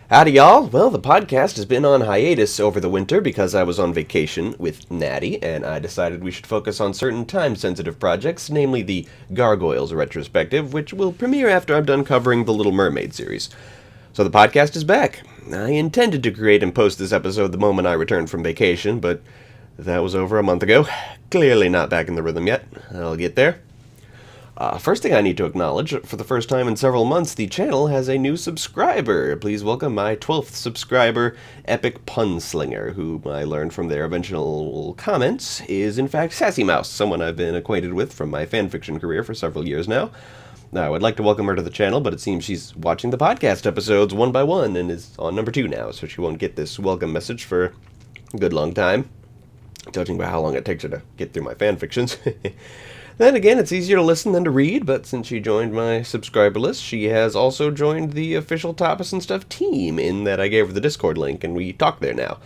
Howdy, y'all. Well, the podcast has been on hiatus over the winter because I was on vacation with Natty, and I decided we should focus on certain time-sensitive projects, namely the Gargoyles retrospective, which will premiere after I'm done covering the Little Mermaid series. So the podcast is back. I intended to create and post this episode the moment I returned from vacation, but that was over a month ago. Clearly not back in the rhythm yet. I'll get there. First thing I need to acknowledge, for the first time in several months, the channel has a new subscriber. Please welcome my 12th subscriber, Epic Punslinger, who I learned from their eventual comments is in fact Sassy Mouse, someone I've been acquainted with from my fanfiction career for several years now. Now, I'd like to welcome her to the channel, but it seems she's watching the podcast episodes one by one and is on number 2 now, so she won't get this welcome message for a good long time, judging by how long it takes her to get through my fanfictions. Then again, it's easier to listen than to read, but since she joined my subscriber list, she has also joined the official TAPAS and Stuff team, in that I gave her the Discord link, and we talk there now.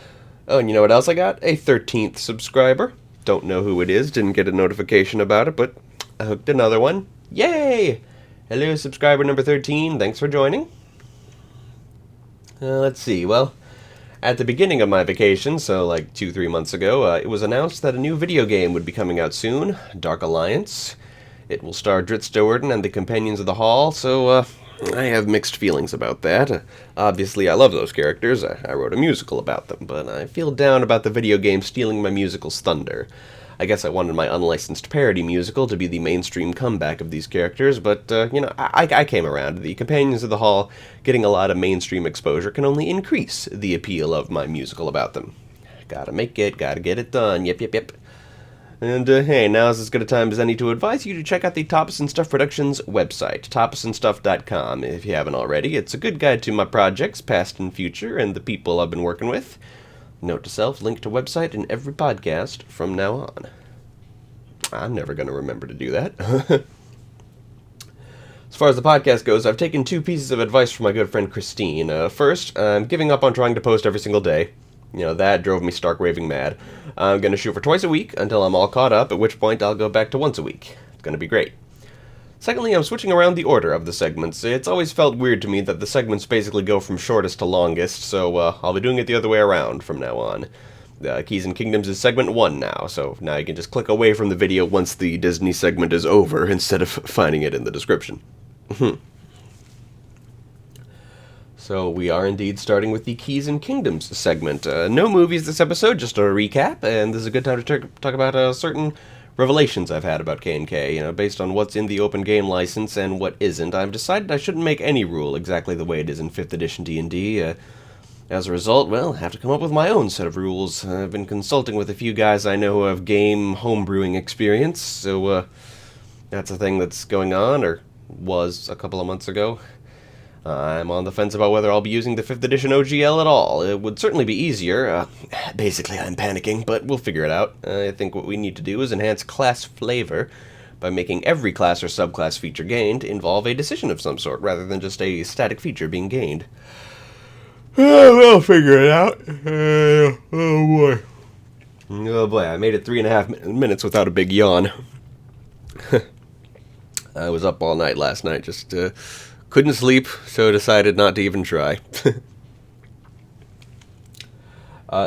Oh, and you know what else I got? A 13th subscriber. Don't know who it is, didn't get a notification about it, but I hooked another one. Yay! Hello, subscriber number 13, thanks for joining. Let's see, well, at the beginning of my vacation, so like 2-3 months ago, it was announced that a new video game would be coming out soon, Dark Alliance. It will star Dritz Doerden and the Companions of the Hall, so I have mixed feelings about that. Obviously, I love those characters. I wrote a musical about them, but I feel down about the video game stealing my musical's thunder. I guess I wanted my unlicensed parody musical to be the mainstream comeback of these characters, but, I came around. The Companions of the Hall getting a lot of mainstream exposure can only increase the appeal of my musical about them. Gotta make it, gotta get it done, yep. And, hey, now's as good a time as any to advise you to check out the Tapas and Stuff Productions website, tapasandstuff.com, if you haven't already. It's a good guide to my projects, past and future, and the people I've been working with. Note to self, link to website in every podcast from now on. I'm never going to remember to do that. As far as the podcast goes, I've taken 2 pieces of advice from my good friend Christine. First, I'm giving up on trying to post every single day. That drove me stark raving mad. I'm going to shoot for twice a week until I'm all caught up, at which point I'll go back to once a week. It's going to be great. Secondly, I'm switching around the order of the segments. It's always felt weird to me that the segments basically go from shortest to longest, so I'll be doing it the other way around from now on. Keys and Kingdoms is segment 1 now, so now you can just click away from the video once the Disney segment is over, instead of finding it in the description. So we are indeed starting with the Keys and Kingdoms segment. No movies this episode, just a recap, and this is a good time to talk about certain revelations I've had about K&K, based on what's in the open game license and what isn't. I've decided I shouldn't make any rule exactly the way it is in 5th edition D&D. As a result, well, I have to come up with my own set of rules. I've been consulting with a few guys I know who have game homebrewing experience, so that's a thing that's going on, or was a couple of months ago. I'm on the fence about whether I'll be using the 5th edition OGL at all. It would certainly be easier. Basically, I'm panicking, but we'll figure it out. I think what we need to do is enhance class flavor by making every class or subclass feature gained involve a decision of some sort, rather than just a static feature being gained. We'll figure it out. Oh boy, I made it 3.5 minutes without a big yawn. I was up all night last night, just couldn't sleep, so decided not to even try.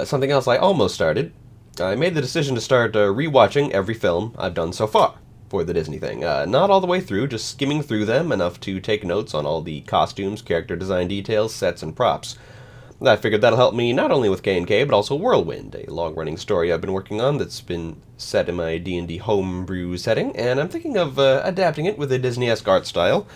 Something else I almost started. I made the decision to start rewatching every film I've done so far for the Disney thing. Not all the way through, just skimming through them enough to take notes on all the costumes, character design details, sets, and props. I figured that'll help me not only with K&K, but also Whirlwind, a long-running story I've been working on that's been set in my D&D homebrew setting, and I'm thinking of adapting it with a Disney-esque art style.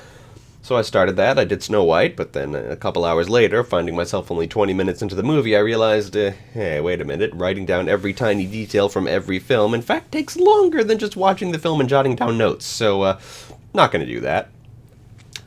So I started that, I did Snow White, but then a couple hours later, finding myself only 20 minutes into the movie, I realized, hey, wait a minute, writing down every tiny detail from every film, in fact, takes longer than just watching the film and jotting down notes, so, not gonna do that.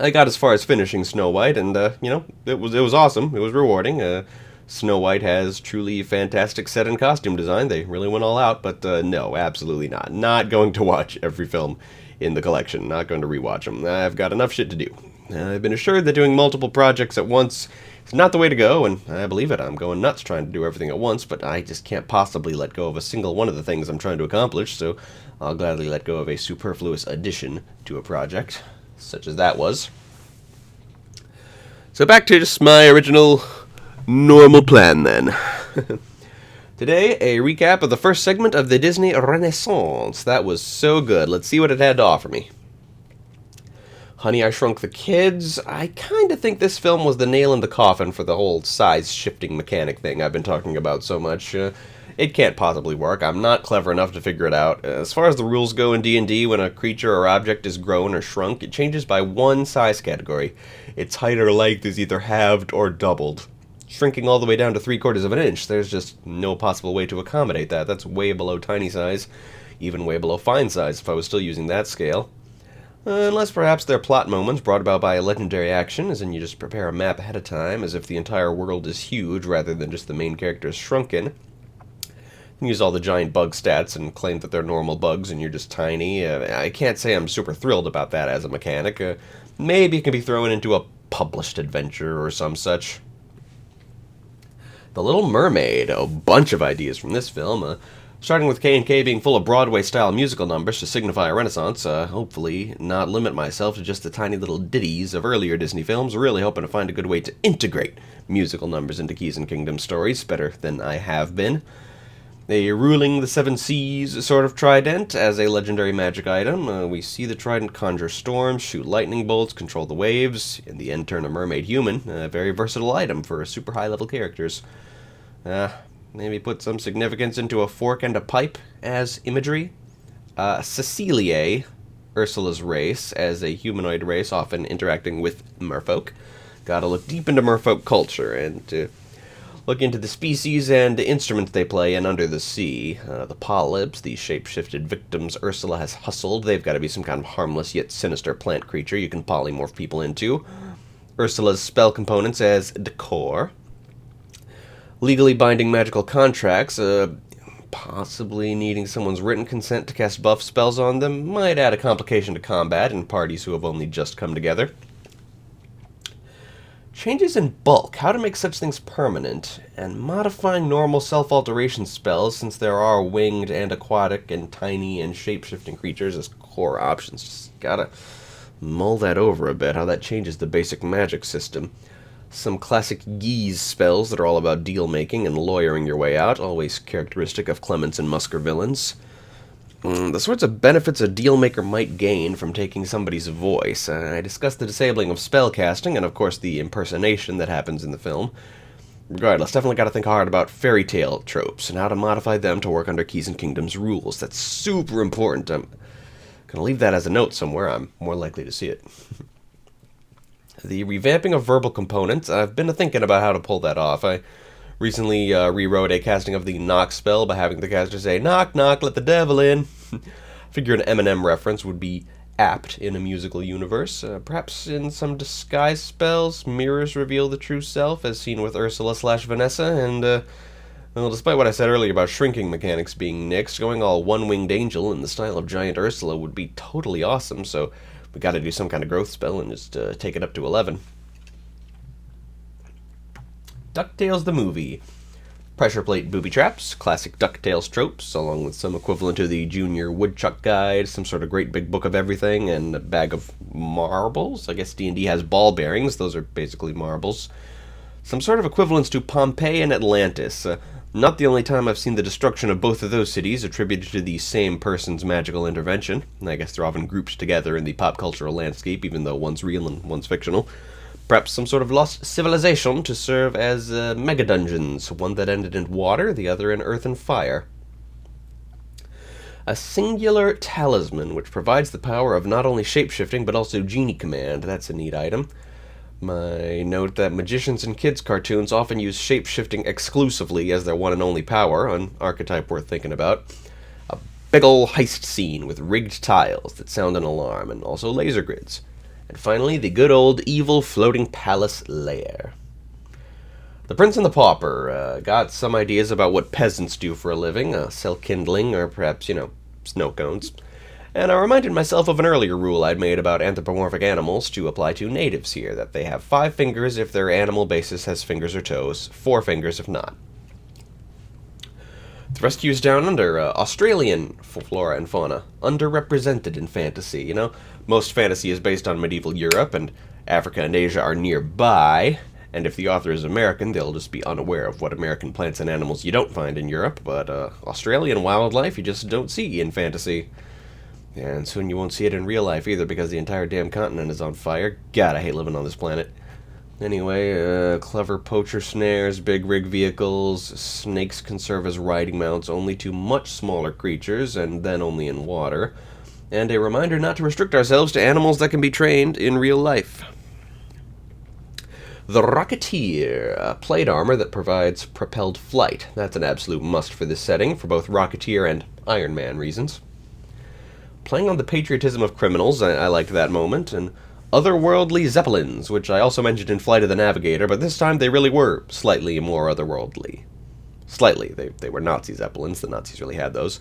I got as far as finishing Snow White, and, it was awesome, it was rewarding. Snow White has truly fantastic set and costume design, they really went all out, but, no, absolutely not. Not going to watch every film in the collection, not going to rewatch them. I've got enough shit to do. I've been assured that doing multiple projects at once is not the way to go, and I believe it. I'm going nuts trying to do everything at once, but I just can't possibly let go of a single one of the things I'm trying to accomplish, so I'll gladly let go of a superfluous addition to a project, such as that was. So back to just my original Normal plan, then. Today, a recap of the first segment of the Disney Renaissance. That was so good. Let's see what it had to offer me. Honey, I Shrunk the Kids. I kind of think this film was the nail in the coffin for the whole size-shifting mechanic thing I've been talking about so much. It can't possibly work. I'm not clever enough to figure it out. As far as the rules go in D&D, when a creature or object is grown or shrunk, it changes by one size category. Its height or length is either halved or doubled. Shrinking all the way down to 3/4 of an inch, there's just no possible way to accommodate that. That's way below tiny size, even way below fine size if I was still using that scale. Unless perhaps they're plot moments brought about by a legendary action, as in you just prepare a map ahead of time, as if the entire world is huge rather than just the main characters shrunken. Use all the giant bug stats and claim that they're normal bugs and you're just tiny. I can't say I'm super thrilled about that as a mechanic. Maybe it can be thrown into a published adventure or some such. The Little Mermaid, a bunch of ideas from this film. Starting with K&K being full of Broadway-style musical numbers to signify a renaissance, hopefully not limit myself to just the tiny little ditties of earlier Disney films, really hoping to find a good way to integrate musical numbers into Keys and Kingdom stories better than I have been. A ruling the seven seas sort of trident as a legendary magic item. We see the trident conjure storms, shoot lightning bolts, control the waves, in the end turn a mermaid human. A very versatile item for super high-level characters. Maybe put some significance into a fork and a pipe as imagery. Ceciliae, Ursula's race, as a humanoid race often interacting with merfolk. Gotta look deep into merfolk culture and look into the species and the instruments they play in under the sea. The polyps, the shape-shifted victims Ursula has hustled. They've got to be some kind of harmless yet sinister plant creature you can polymorph people into. Ursula's spell components as decor. Legally binding magical contracts, possibly needing someone's written consent to cast buff spells on them, might add a complication to combat in parties who have only just come together. Changes in bulk, how to make such things permanent, and modifying normal self-alteration spells since there are winged and aquatic and tiny and shape-shifting creatures as core options. Just gotta mull that over a bit, how that changes the basic magic system. Some classic Geese spells that are all about deal-making and lawyering your way out, always characteristic of Clements and Musker villains. The sorts of benefits a deal-maker might gain from taking somebody's voice. I discussed the disabling of spellcasting and, of course, the impersonation that happens in the film. Regardless, definitely got to think hard about fairy tale tropes and how to modify them to work under Keys and Kingdom's rules. That's super important. I'm going to leave that as a note somewhere. I'm more likely to see it. The revamping of verbal components, I've been thinking about how to pull that off. I recently rewrote a casting of the knock spell by having the caster say, "Knock, knock, let the devil in." Figure an Eminem reference would be apt in a musical universe. Perhaps in some disguise spells, mirrors reveal the true self, as seen with Ursula/Vanessa, and, well, despite what I said earlier about shrinking mechanics being nixed, going all one-winged angel in the style of Giant Ursula would be totally awesome, so we gotta do some kind of growth spell and just take it up to 11. DuckTales the movie. Pressure plate booby traps, classic DuckTales tropes, along with some equivalent to the Junior Woodchuck Guide, some sort of great big book of everything, and a bag of marbles. I guess D&D has ball bearings, those are basically marbles. Some sort of equivalents to Pompeii and Atlantis. Not the only time I've seen the destruction of both of those cities attributed to the same person's magical intervention. I guess they're often grouped together in the pop cultural landscape, even though one's real and one's fictional. Perhaps some sort of lost civilization to serve as mega-dungeons, one that ended in water, the other in earth and fire. A singular talisman, which provides the power of not only shape-shifting, but also genie command. That's a neat item. My note that magicians in kids' cartoons often use shape-shifting exclusively as their one and only power, an archetype worth thinking about. A big ol' heist scene with rigged tiles that sound an alarm, and also laser grids. And finally, the good old evil floating palace lair. The Prince and the Pauper got some ideas about what peasants do for a living, sell kindling, or perhaps, snow cones. And I reminded myself of an earlier rule I'd made about anthropomorphic animals to apply to natives here, that they have 5 fingers if their animal basis has fingers or toes, 4 fingers if not. The rescues down under, Australian flora and fauna, underrepresented in fantasy, Most fantasy is based on medieval Europe, and Africa and Asia are nearby, And if the author is American, they'll just be unaware of what American plants and animals you don't find in Europe, but Australian wildlife you just don't see in fantasy. And soon you won't see it in real life either because the entire damn continent is on fire. God, I hate living on this planet. Anyway, clever poacher snares, big rig vehicles, snakes can serve as riding mounts only to much smaller creatures, and then only in water, and a reminder not to restrict ourselves to animals that can be trained in real life. The Rocketeer, plate armor that provides propelled flight. That's an absolute must for this setting, for both Rocketeer and Iron Man reasons. Playing on the patriotism of criminals, I liked that moment, and otherworldly zeppelins, which I also mentioned in Flight of the Navigator, but this time they really were slightly more otherworldly. Slightly. They were Nazi zeppelins. The Nazis really had those.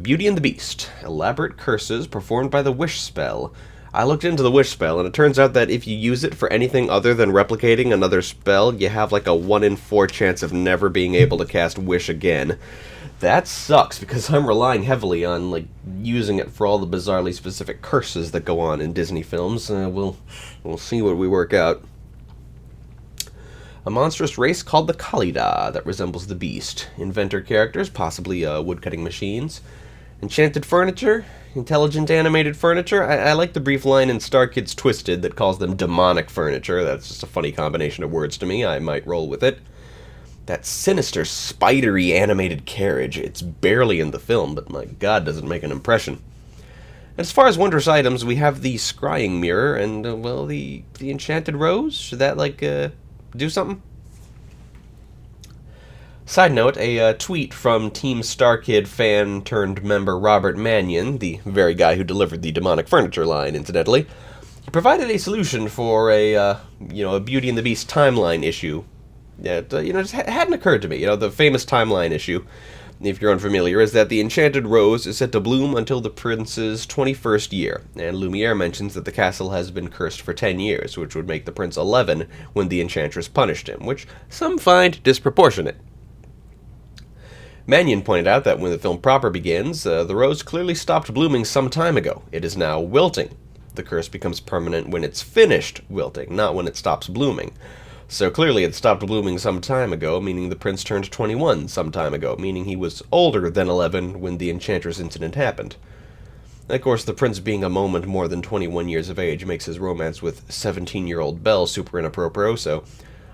Beauty and the Beast. Elaborate curses performed by the Wish spell. I looked into the Wish spell, and it turns out that if you use it for anything other than replicating another spell, you have like a 1 in 4 chance of never being able to cast Wish again. That sucks, because I'm relying heavily on, like, using it for all the bizarrely specific curses that go on in Disney films. We'll see what we work out. A monstrous race called the Khalida that resembles the Beast. Inventor characters, possibly woodcutting machines. Enchanted furniture, intelligent animated furniture. I like the brief line in Star Kids Twisted that calls them demonic furniture. That's just a funny combination of words to me. I might roll with it. That sinister, spidery animated carriage. It's barely in the film, but my god, does it make an impression. And as far as wondrous items, we have the scrying mirror and, the enchanted rose. Should that, do something? Side note, a tweet from Team StarKid fan-turned-member Robert Mannion, the very guy who delivered the demonic furniture line, incidentally. He provided a solution for a Beauty and the Beast timeline issue. It just hadn't occurred to me. The famous timeline issue, if you're unfamiliar, is that the enchanted rose is set to bloom until the prince's 21st year, and Lumiere mentions that the castle has been cursed for 10 years, which would make the prince 11 when the enchantress punished him, which some find disproportionate. Mannion pointed out that when the film proper begins, the rose clearly stopped blooming some time ago. It is now wilting. The curse becomes permanent when it's finished wilting, not when it stops blooming. So clearly it stopped blooming some time ago, meaning the prince turned 21 some time ago, meaning he was older than 11 when the enchantress incident happened. Of course, the prince being a moment more than 21 years of age makes his romance with 17-year-old Belle super inappropriate, so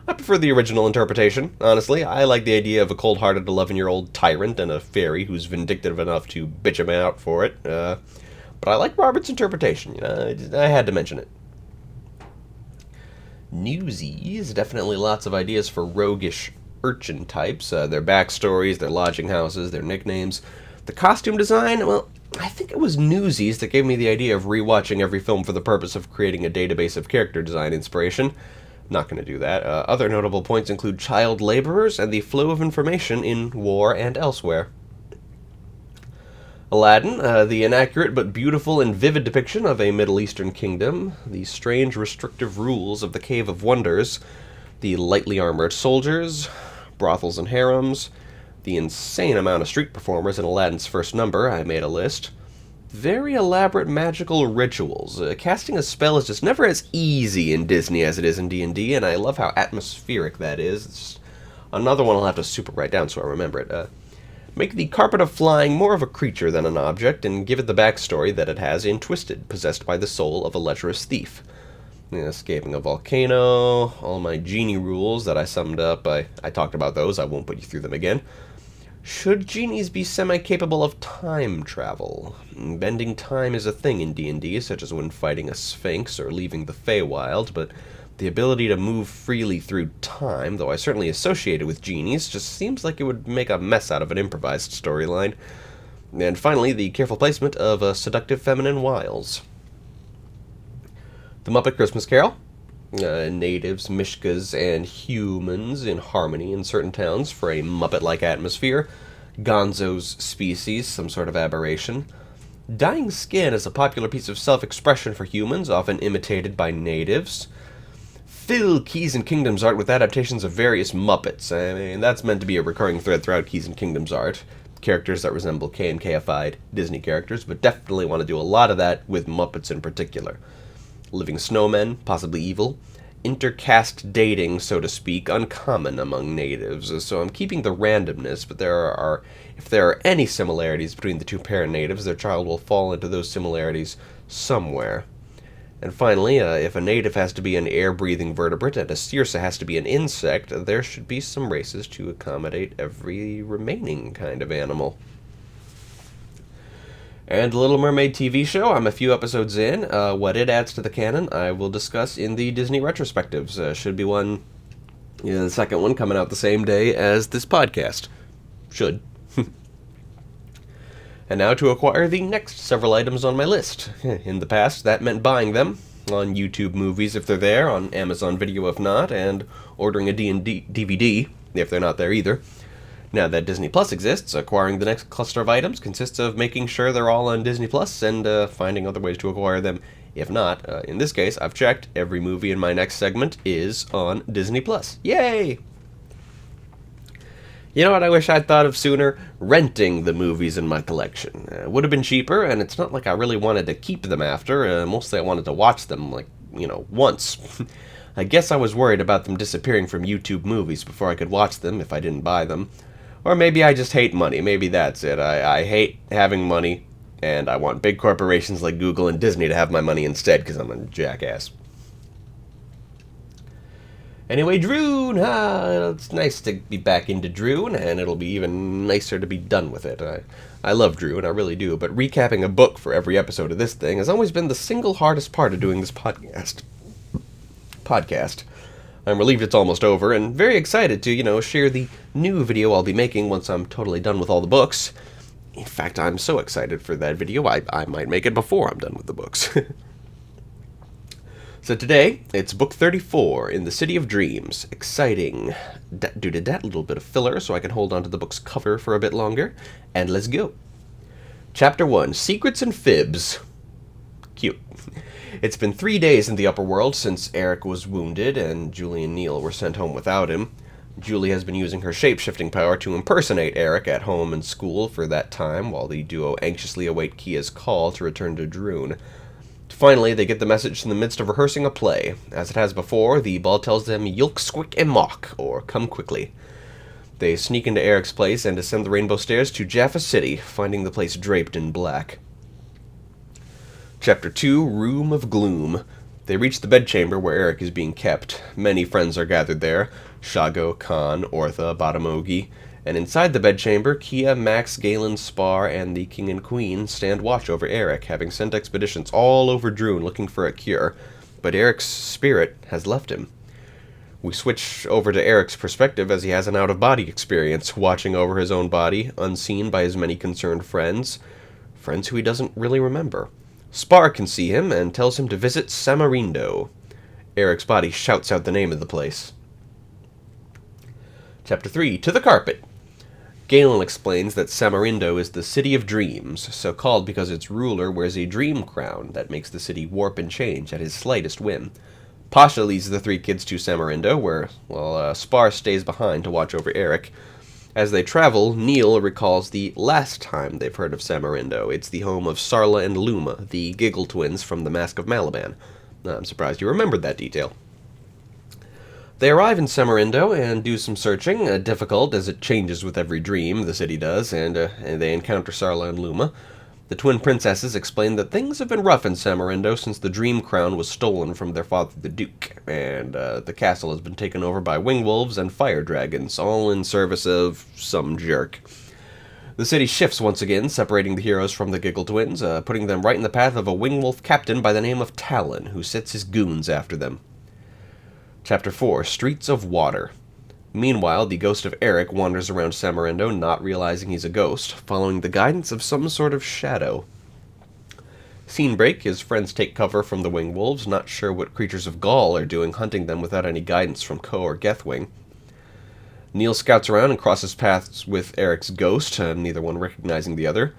I prefer the original interpretation, honestly. I like the idea of a cold-hearted 11-year-old tyrant and a fairy who's vindictive enough to bitch him out for it, but I like Robert's interpretation. I had to mention it. Newsies, definitely lots of ideas for roguish urchin types, their backstories, their lodging houses, their nicknames. The costume design, I think it was Newsies that gave me the idea of rewatching every film for the purpose of creating a database of character design inspiration. Not going to do that. Other notable points include child laborers and the flow of information in war and elsewhere. Aladdin, the inaccurate but beautiful and vivid depiction of a Middle Eastern kingdom, the strange restrictive rules of the Cave of Wonders, the lightly armored soldiers, brothels and harems, the insane amount of street performers in Aladdin's first number. I made a list. Very elaborate magical rituals. Casting a spell is just never as easy in Disney as it is in D&D, and I love how atmospheric that is. It's another one I'll have to super write down so I remember it. Make the Carpet of Flying more of a creature than an object, and give it the backstory that it has in Twisted, possessed by the soul of a lecherous thief. Escaping a volcano, all my genie rules that I summed up, I talked about those, I won't put you through them again. Should genies be semi-capable of time travel? Bending time is a thing in D&D, such as when fighting a sphinx or leaving the Feywild, but the ability to move freely through time, though I certainly associate it with genies, just seems like it would make a mess out of an improvised storyline. And finally, the careful placement of seductive feminine wiles. The Muppet Christmas Carol. Natives, Mishkas, and humans in harmony in certain towns for a Muppet-like atmosphere. Gonzo's species, some sort of aberration. Dyeing skin is a popular piece of self-expression for humans, often imitated by natives. Fill Keys and Kingdom's art with adaptations of various Muppets. I mean, that's meant to be a recurring thread throughout Keys and Kingdom's art. Characters that resemble K and K-ified Disney characters, but definitely want to do a lot of that with Muppets in particular. Living snowmen, possibly evil. intercaste dating, so to speak, uncommon among natives. So I'm keeping the randomness, but if there are any similarities between the two parent natives, their child will fall into those similarities somewhere. And finally, if a native has to be an air-breathing vertebrate and a Cirsa has to be an insect, there should be some races to accommodate every remaining kind of animal. And the Little Mermaid TV show, I'm a few episodes in. What it adds to the canon, I will discuss in the Disney retrospectives. Should be one, the second one coming out the same day as this podcast. Should. And now to acquire the next several items on my list. In the past, that meant buying them on YouTube Movies if they're there, on Amazon Video if not, and ordering a D&D DVD if they're not there either. Now that Disney Plus exists, acquiring the next cluster of items consists of making sure they're all on Disney Plus and finding other ways to acquire them. If not, in this case, I've checked. Every movie in my next segment is on Disney Plus. Yay! You know what I wish I'd thought of sooner? Renting the movies in my collection. Would have been cheaper, and it's not like I really wanted to keep them after. Mostly I wanted to watch them, once. I guess I was worried about them disappearing from YouTube Movies before I could watch them if I didn't buy them. Or maybe I just hate money. Maybe that's it. I hate having money, and I want big corporations like Google and Disney to have my money instead because I'm a jackass. Anyway, Droon! It's nice to be back into Droon, and it'll be even nicer to be done with it. I love Droon, I really do, but recapping a book for every episode of this thing has always been the single hardest part of doing this podcast. I'm relieved it's almost over, and very excited to, share the new video I'll be making once I'm totally done with all the books. In fact, I'm so excited for that video, I might make it before I'm done with the books. So today, it's book 34, In the City of Dreams. Exciting. Due to that little bit of filler, so I can hold on to the book's cover for a bit longer. And let's go. Chapter 1, Secrets and Fibs. Cute. It's been 3 days in the upper world since Eric was wounded and Julie and Neil were sent home without him. Julie has been using her shape-shifting power to impersonate Eric at home and school for that time, while the duo anxiously await Kia's call to return to Droon. Finally, they get the message in the midst of rehearsing a play. As it has before, the bell tells them, "Yulk, squick, and mock," or "come quickly." They sneak into Eric's place and ascend the rainbow stairs to Jaffa City, finding the place draped in black. Chapter 2, Room of Gloom. They reach the bedchamber where Eric is being kept. Many friends are gathered there: Shago, Khan, Ortha, Batamogi. And inside the bedchamber, Kia, Max, Galen, Spar, and the King and Queen stand watch over Eric, having sent expeditions all over Droon looking for a cure. But Eric's spirit has left him. We switch over to Eric's perspective as he has an out-of-body experience, watching over his own body, unseen by his many concerned friends who he doesn't really remember. Spar can see him and tells him to visit Samarindo. Eric's body shouts out the name of the place. Chapter 3, To the Carpet. Galen explains that Samarindo is the City of Dreams, so called because its ruler wears a dream crown that makes the city warp and change at his slightest whim. Pasha leads the three kids to Samarindo, where, Spar stays behind to watch over Eric. As they travel, Neil recalls the last time they've heard of Samarindo. It's the home of Sarla and Luma, the Giggle twins from The Mask of Malaban. I'm surprised you remembered that detail. They arrive in Samarindo and do some searching, difficult as it changes with every dream, the city does, and they encounter Sarla and Luma. The twin princesses explain that things have been rough in Samarindo since the dream crown was stolen from their father the Duke, and the castle has been taken over by wingwolves and fire dragons, all in service of some jerk. The city shifts once again, separating the heroes from the Giggle twins, putting them right in the path of a wingwolf captain by the name of Talon, who sets his goons after them. Chapter 4, Streets of Water. Meanwhile, the ghost of Eric wanders around Samarindo, not realizing he's a ghost, following the guidance of some sort of shadow. Scene break, his friends take cover from the wingwolves, not sure what creatures of Gaul are doing hunting them without any guidance from Ko or Gethwing. Neil scouts around and crosses paths with Eric's ghost, neither one recognizing the other.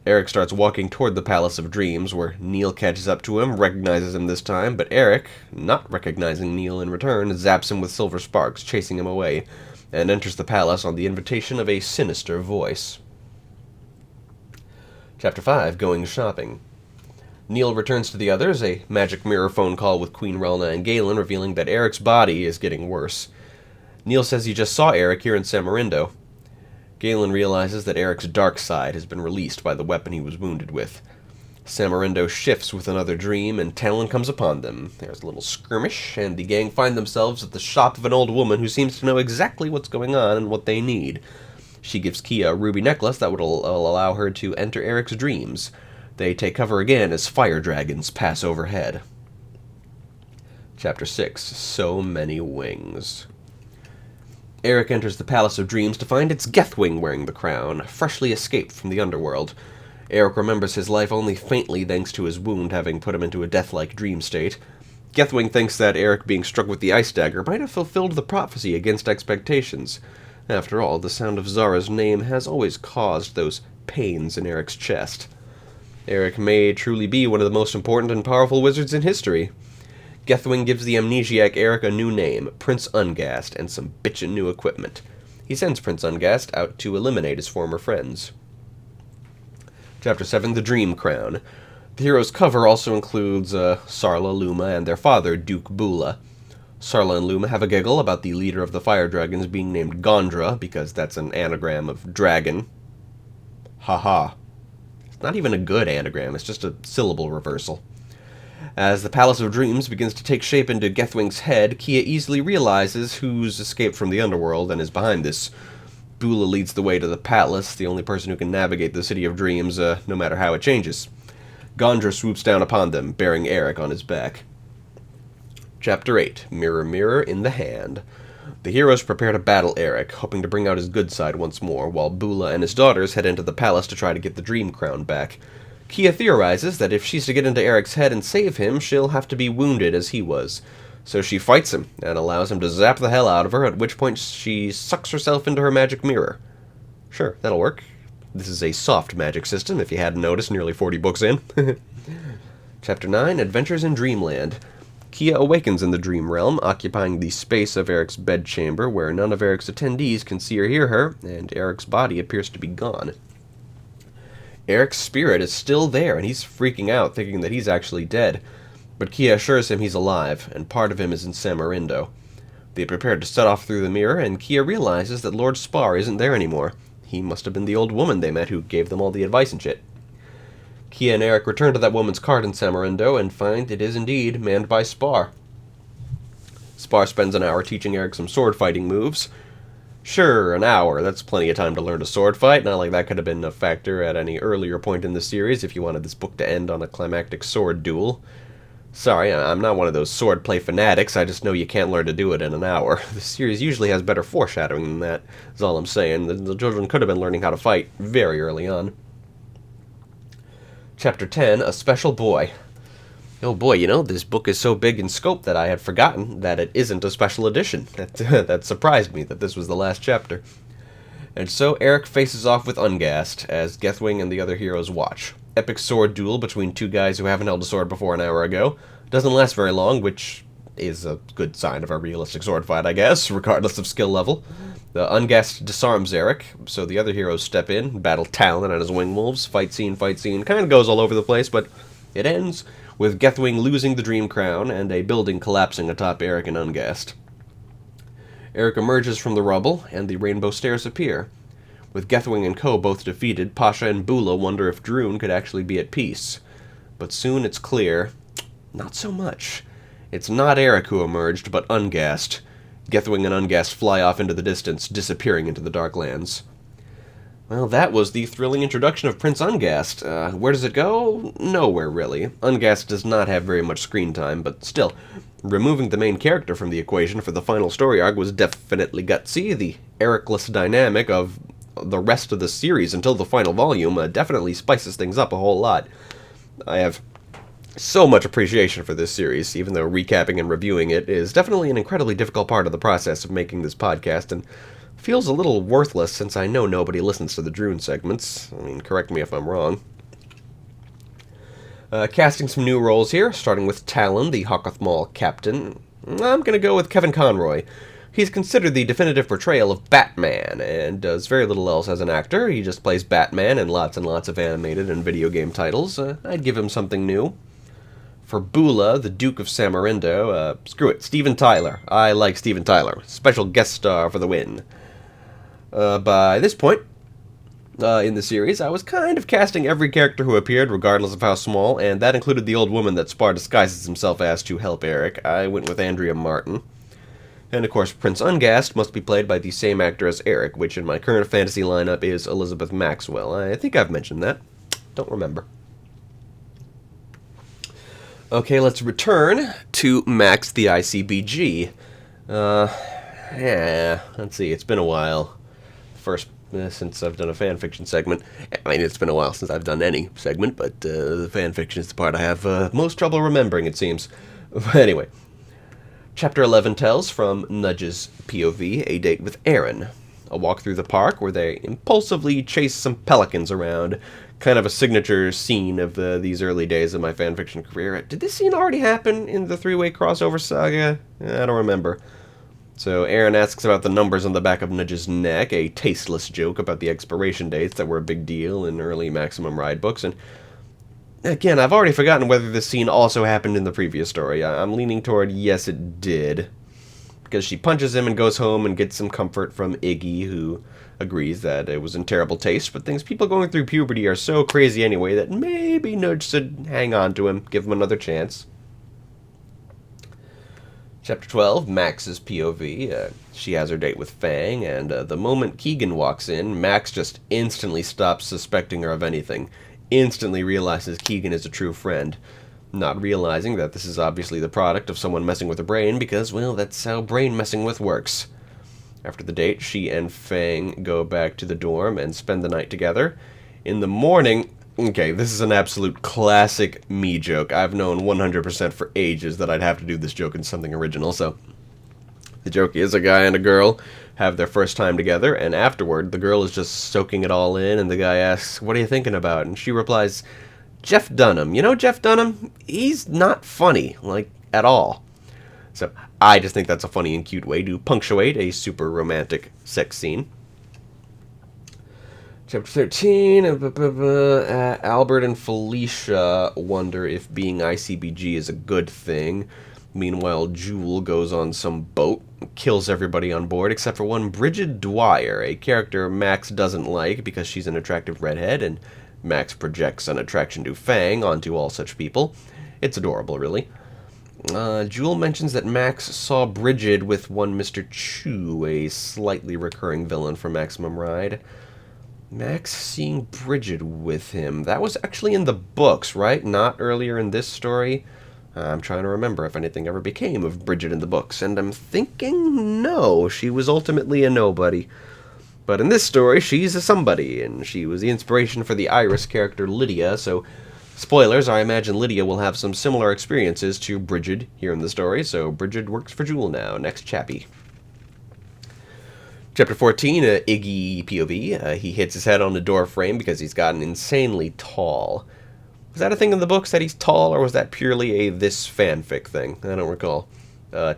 Eric starts walking toward the Palace of Dreams, where Neil catches up to him, recognizes him this time, but Eric, not recognizing Neil in return, zaps him with silver sparks, chasing him away, and enters the palace on the invitation of a sinister voice. Chapter 5, Going Shopping. Neil returns to the others, a magic mirror phone call with Queen Relna and Galen revealing that Eric's body is getting worse. Neil says he just saw Eric here in Samarindo. Galen realizes that Eric's dark side has been released by the weapon he was wounded with. Samarindo shifts with another dream, and Talon comes upon them. There's a little skirmish, and the gang find themselves at the shop of an old woman who seems to know exactly what's going on and what they need. She gives Kia a ruby necklace that will allow her to enter Eric's dreams. They take cover again as fire dragons pass overhead. Chapter 6. So Many Wings. Eric enters the Palace of Dreams to find it's Gethwing wearing the crown, freshly escaped from the underworld. Eric remembers his life only faintly thanks to his wound having put him into a death-like dream state. Gethwing thinks that Eric being struck with the ice dagger might have fulfilled the prophecy against expectations. After all, the sound of Zara's name has always caused those pains in Eric's chest. Eric may truly be one of the most important and powerful wizards in history. Gethwing gives the amnesiac Eric a new name, Prince Ungast, and some bitchin' new equipment. He sends Prince Ungast out to eliminate his former friends. Chapter 7, The Dream Crown. The hero's cover also includes Sarla, Luma, and their father, Duke Bula. Sarla and Luma have a giggle about the leader of the fire dragons being named Gondra, because that's an anagram of dragon. Haha. It's not even a good anagram, it's just a syllable reversal. As the Palace of Dreams begins to take shape into Gethwing's head, Kia easily realizes who's escaped from the underworld and is behind this. Bula leads the way to the palace, the only person who can navigate the City of Dreams, no matter how it changes. Gondra swoops down upon them, bearing Eric on his back. Chapter 8. Mirror, Mirror in the Hand. The heroes prepare to battle Eric, hoping to bring out his good side once more, while Bula and his daughters head into the palace to try to get the Dream Crown back. Kia theorizes that if she's to get into Eric's head and save him, she'll have to be wounded as he was. So she fights him, and allows him to zap the hell out of her, at which point she sucks herself into her magic mirror. Sure, that'll work. This is a soft magic system, if you hadn't noticed nearly 40 books in. Chapter 9, Adventures in Dreamland. Kia awakens in the dream realm, occupying the space of Eric's bedchamber, where none of Eric's attendees can see or hear her, and Eric's body appears to be gone. Eric's spirit is still there, and he's freaking out, thinking that he's actually dead. But Kia assures him he's alive, and part of him is in Samarindo. They prepare to set off through the mirror, and Kia realizes that Lord Spar isn't there anymore. He must have been the old woman they met who gave them all the advice and shit. Kia and Eric return to that woman's cart in Samarindo and find it is indeed manned by Spar. Spar spends an hour teaching Eric some sword fighting moves. Sure, an hour, that's plenty of time to learn to sword fight. Not like that could have been a factor at any earlier point in the series if you wanted this book to end on a climactic sword duel. Sorry, I'm not one of those swordplay fanatics, I just know you can't learn to do it in an hour. The series usually has better foreshadowing than that, is all I'm saying. The children could have been learning how to fight very early on. Chapter 10, A Special Boy. Oh boy, this book is so big in scope that I had forgotten that it isn't a special edition. That surprised me that this was the last chapter. And so Eric faces off with Ungast, as Gethwing and the other heroes watch. Epic sword duel between two guys who haven't held a sword before an hour ago. Doesn't last very long, which is a good sign of a realistic sword fight, I guess, regardless of skill level. The Ungast disarms Eric, so the other heroes step in, battle Talon and his wing wolves, fight scene, kind of goes all over the place, but it ends with Gethwing losing the Dream Crown and a building collapsing atop Eric and Ungast. Eric emerges from the rubble, and the rainbow stairs appear. With Gethwing and co. both defeated, Pasha and Bula wonder if Droon could actually be at peace. But soon it's clear, not so much. It's not Eric who emerged, but Ungast. Gethwing and Ungast fly off into the distance, disappearing into the Darklands. Well, that was the thrilling introduction of Prince Ungast. Where does it go? Nowhere, really. Ungast does not have very much screen time, but still, removing the main character from the equation for the final story arc was definitely gutsy. The Ericless dynamic of the rest of the series until the final volume definitely spices things up a whole lot. I have so much appreciation for this series, even though recapping and reviewing it is definitely an incredibly difficult part of the process of making this podcast, and feels a little worthless since I know nobody listens to the Droon segments. I mean, correct me if I'm wrong. Casting some new roles here, starting with Talon, the Hockoth Mall captain. I'm going to go with Kevin Conroy. He's considered the definitive portrayal of Batman, and does very little else as an actor. He just plays Batman in lots and lots of animated and video game titles. I'd give him something new. For Bula, the Duke of Samarindo, screw it, Steven Tyler. I like Steven Tyler. Special guest star for the win. By this point in the series, I was kind of casting every character who appeared, regardless of how small, and that included the old woman that Spar disguises himself as to help Eric. I went with Andrea Martin. And of course, Prince Ungast must be played by the same actor as Eric, which in my current fantasy lineup is Elizabeth Maxwell. I think I've mentioned that. Don't remember. Okay, let's return to Max the ICBG. Let's see, it's been a while. First, since I've done a fanfiction segment. I mean, it's been a while since I've done any segment, but the fanfiction is the part I have most trouble remembering, it seems. But anyway, Chapter 11 tells, from Nudge's POV, a date with Aaron. A walk through the park where they impulsively chase some pelicans around. Kind of a signature scene of these early days of my fanfiction career. Did this scene already happen in the three-way crossover saga? I don't remember. So Aaron asks about the numbers on the back of Nudge's neck, a tasteless joke about the expiration dates that were a big deal in early Maximum Ride books, and again, I've already forgotten whether this scene also happened in the previous story. I'm leaning toward yes, it did. Because she punches him and goes home and gets some comfort from Iggy, who agrees that it was in terrible taste, but thinks people going through puberty are so crazy anyway that maybe Nudge should hang on to him, give him another chance. Chapter 12, Max's POV. She has her date with Fang, and the moment Keegan walks in, Max just instantly stops suspecting her of anything. Instantly realizes Keegan is a true friend, not realizing that this is obviously the product of someone messing with her brain, because, well, that's how brain messing with works. After the date, she and Fang go back to the dorm and spend the night together. In the morning, okay, this is an absolute classic me joke. I've known 100% for ages that I'd have to do this joke in something original, so the joke is a guy and a girl have their first time together, and afterward, the girl is just soaking it all in, and the guy asks, "What are you thinking about?" And she replies, "Jeff Dunham. You know Jeff Dunham? He's not funny, like, at all." So, I just think that's a funny and cute way to punctuate a super romantic sex scene. Chapter 13, Albert and Felicia wonder if being ICBG is a good thing. Meanwhile, Jewel goes on some boat, kills everybody on board except for one Bridget Dwyer, a character Max doesn't like because she's an attractive redhead, and Max projects an attraction to Fang onto all such people. It's adorable, really. Jewel mentions that Max saw Bridget with one Mr. Chu, a slightly recurring villain from Maximum Ride. Max seeing Bridget with him. That was actually in the books, right? Not earlier in this story. I'm trying to remember if anything ever became of Bridget in the books, and I'm thinking no, she was ultimately a nobody. But in this story, she's a somebody, and she was the inspiration for the Iris character Lydia, so spoilers, I imagine Lydia will have some similar experiences to Bridget here in the story, so Bridget works for Jewel now. Next chappy. Chapter 14, Iggy POV. He hits his head on the door frame because he's gotten insanely tall. Was that a thing in the books that he's tall, or was that purely a this fanfic thing? I don't recall.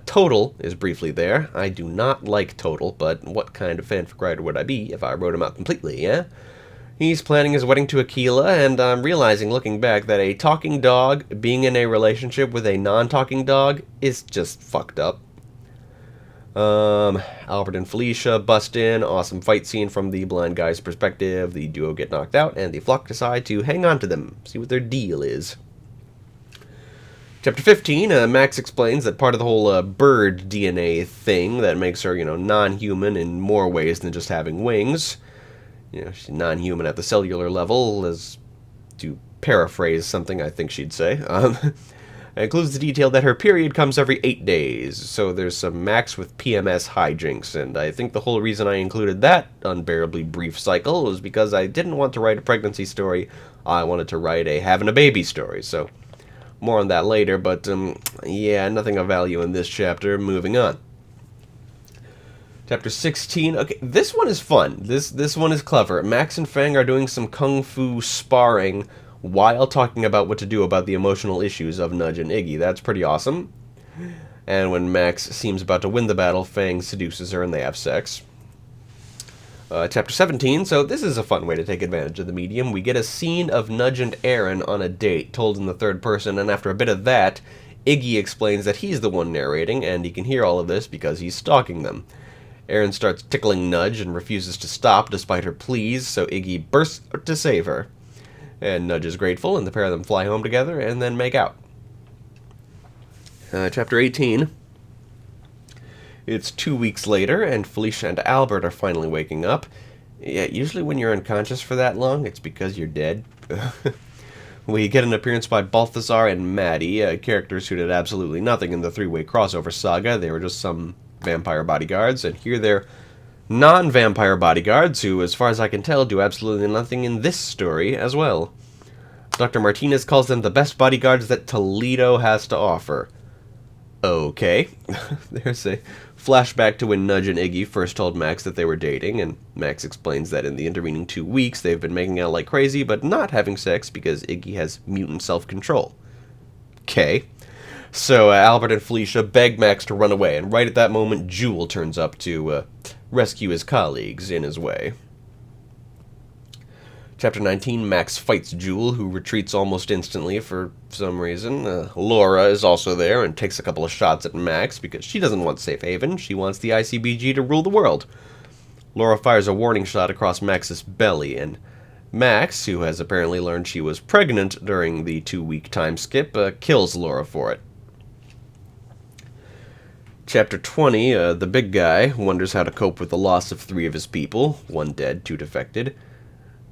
Total is briefly there. I do not like Total, but what kind of fanfic writer would I be if I wrote him out completely, yeah? He's planning his wedding to Aquila, and I'm realizing, looking back, that a talking dog being in a relationship with a non-talking dog is just fucked up. Albert and Felicia bust in, awesome fight scene from the blind guy's perspective, the duo get knocked out, and the flock decide to hang on to them, see what their deal is. Chapter 15, Max explains that part of the whole bird DNA thing that makes her, non-human in more ways than just having wings. She's non-human at the cellular level, as to paraphrase something I think she'd say. It includes the detail that her period comes every 8 days, so there's some Max with PMS hijinks, and I think the whole reason I included that unbearably brief cycle was because I didn't want to write a pregnancy story, I wanted to write a having a baby story, so more on that later, but yeah, nothing of value in this chapter. Moving on. Chapter 16, okay, this one is fun, this one is clever. Max and Fang are doing some kung fu sparring while talking about what to do about the emotional issues of Nudge and Iggy. That's pretty awesome. And when Max seems about to win the battle, Fang seduces her and they have sex. Chapter 17, so this is a fun way to take advantage of the medium. We get a scene of Nudge and Aaron on a date, told in the third person, and after a bit of that, Iggy explains that he's the one narrating, and he can hear all of this because he's stalking them. Aaron starts tickling Nudge and refuses to stop despite her pleas, so Iggy bursts out to save her. And Nudge is grateful, and the pair of them fly home together and then make out. Chapter 18. It's 2 weeks later, and Felicia and Albert are finally waking up. Yeah, usually when you're unconscious for that long, it's because you're dead. We get an appearance by Balthazar and Maddie, characters who did absolutely nothing in the three-way crossover saga. They were just some vampire bodyguards, and here they're non-vampire bodyguards who, as far as I can tell, do absolutely nothing in this story as well. Dr. Martinez calls them the best bodyguards that Toledo has to offer. Okay. There's a flashback to when Nudge and Iggy first told Max that they were dating, and Max explains that in the intervening 2 weeks they've been making out like crazy, but not having sex because Iggy has mutant self-control. Okay. So Albert and Felicia beg Max to run away, and right at that moment, Jewel turns up to rescue his colleagues in his way. Chapter 19, Max fights Jewel, who retreats almost instantly for some reason. Laura is also there and takes a couple of shots at Max because she doesn't want Safe Haven. She wants the ICBG to rule the world. Laura fires a warning shot across Max's belly, and Max, who has apparently learned she was pregnant during the 2-week time skip, kills Laura for it. Chapter 20, the big guy wonders how to cope with the loss of 3 of his people, 1 dead, 2 defected.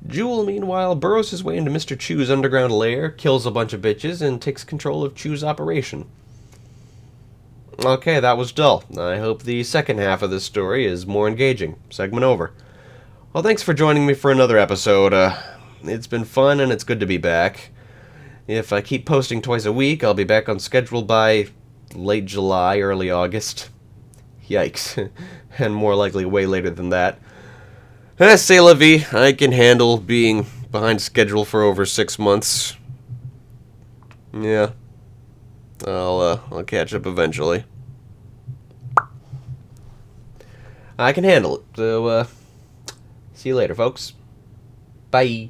Jewel, meanwhile, burrows his way into Mr. Chu's underground lair, kills a bunch of bitches, and takes control of Chu's operation. Okay, that was dull. I hope the second half of this story is more engaging. Segment over. Well, thanks for joining me for another episode. It's been fun, and it's good to be back. If I keep posting twice a week, I'll be back on schedule by late July, early August. Yikes. And more likely way later than that. C'est la vie. I can handle being behind schedule for over 6 months. Yeah. I'll catch up eventually. I can handle it. So, see you later, folks. Bye.